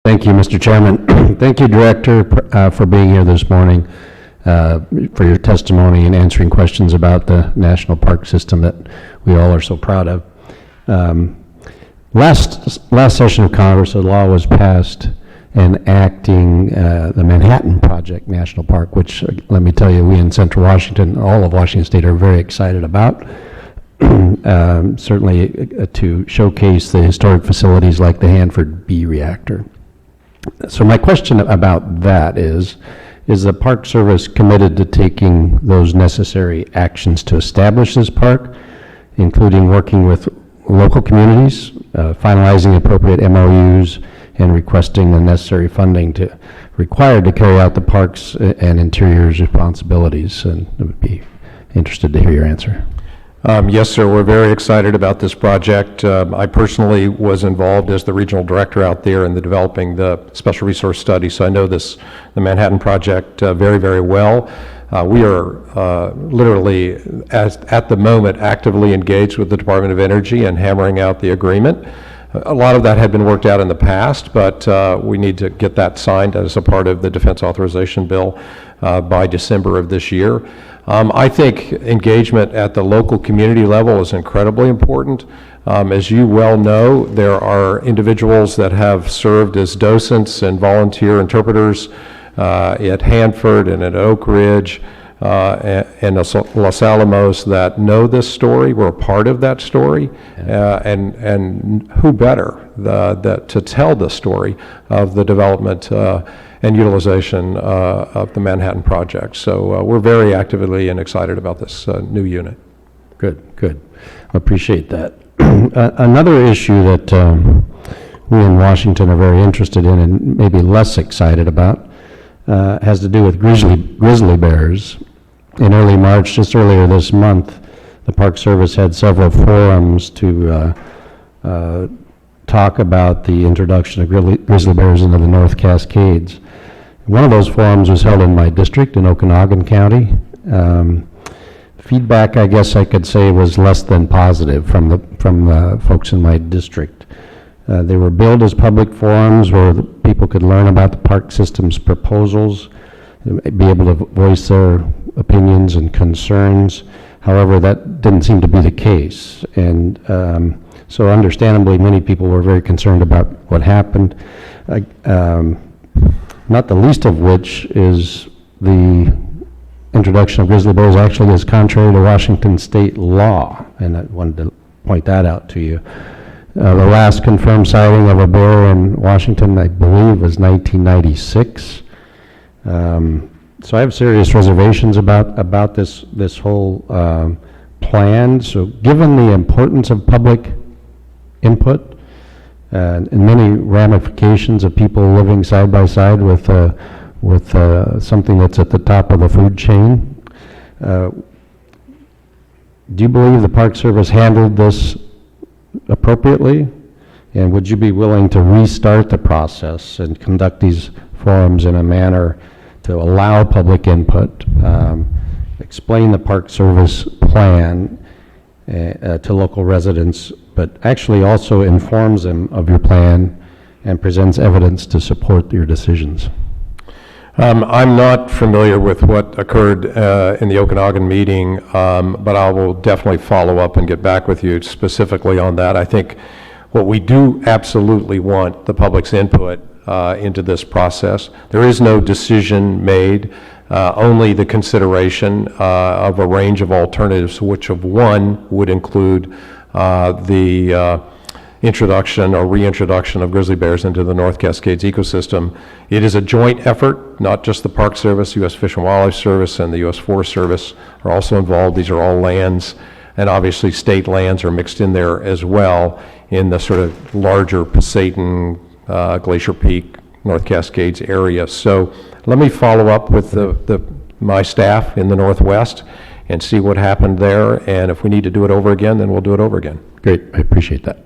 Thank you, Mr. Chairman. Thank you, Director, for being here this morning, for your testimony and answering questions about the national park system that we all are so proud of. Last session of Congress, a law was passed enacting the Manhattan Project National Park, which, let me tell you, we in Central Washington, all of Washington State, are very excited about. Certainly to showcase the historic facilities like the Hanford B reactor. So my question about that is the Park Service committed to taking those necessary actions to establish this park, including working with local communities, finalizing appropriate MOUs, and requesting the necessary funding required to carry out the parks and interior's responsibilities? And I would be interested to hear your answer. Yes, sir. We're very excited about this project. I personally was involved as the regional director out there in developing the special resource study, so I know the Manhattan Project very, very well. We are literally, at the moment, actively engaged with the Department of Energy and hammering out the agreement. A lot of that had been worked out in the past, but we need to get that signed as a part of the Defense Authorization Bill by December of this year. I think engagement at the local community level is incredibly important. As you well know, there are individuals that have served as docents and volunteer interpreters at Hanford and at Oak Ridge and Los Alamos that know this story. We're a part of that story, and who better to tell the story of the development and utilization of the Manhattan Project. So we're very actively and excited about this new unit. Good. I appreciate that. Another issue that we in Washington are very interested in and maybe less excited about has to do with grizzly bears. In early March, just earlier this month, the Park Service had several forums to talk about the introduction of grizzly bears into the North Cascades. One of those forums was held in my district in Okanogan County. Feedback, I guess I could say, was less than positive from the folks in my district. They were billed as public forums where people could learn about the park system's proposals, be able to voice their opinions and concerns. However, that didn't seem to be the case. And so understandably, many people were very concerned about what happened. Not the least of which is the introduction of grizzly bears actually is contrary to Washington state law, and I wanted to point that out to you. The last confirmed sighting of a bear in Washington, I believe, was 1996. So I have serious reservations about this whole plan. So given the importance of public input and many ramifications of people living side by side with something that's at the top of the food chain, do you believe the Park Service handled this appropriately? And would you be willing to restart the process and conduct these forums in a manner to allow public input, explain the Park Service plan to local residents, but actually also informs them of your plan and presents evidence to support your decisions? I'm not familiar with what occurred in the Okanogan meeting, but I will definitely follow up and get back with you specifically on that. I think what we do absolutely want the public's input into this process. There is no decision made, only the consideration of a range of alternatives, which of one would include the introduction or reintroduction of grizzly bears into the North Cascades ecosystem. It is a joint effort, not just the Park Service, U.S. Fish and Wildlife Service and the U.S. Forest Service are also involved. These are all lands, and obviously state lands are mixed in there as well in the sort of larger Pasayten, Glacier Peak, North Cascades area. So let me follow up with my staff in the Northwest and see what happened there, and if we need to do it over again, then we'll do it over again. Great, I appreciate that.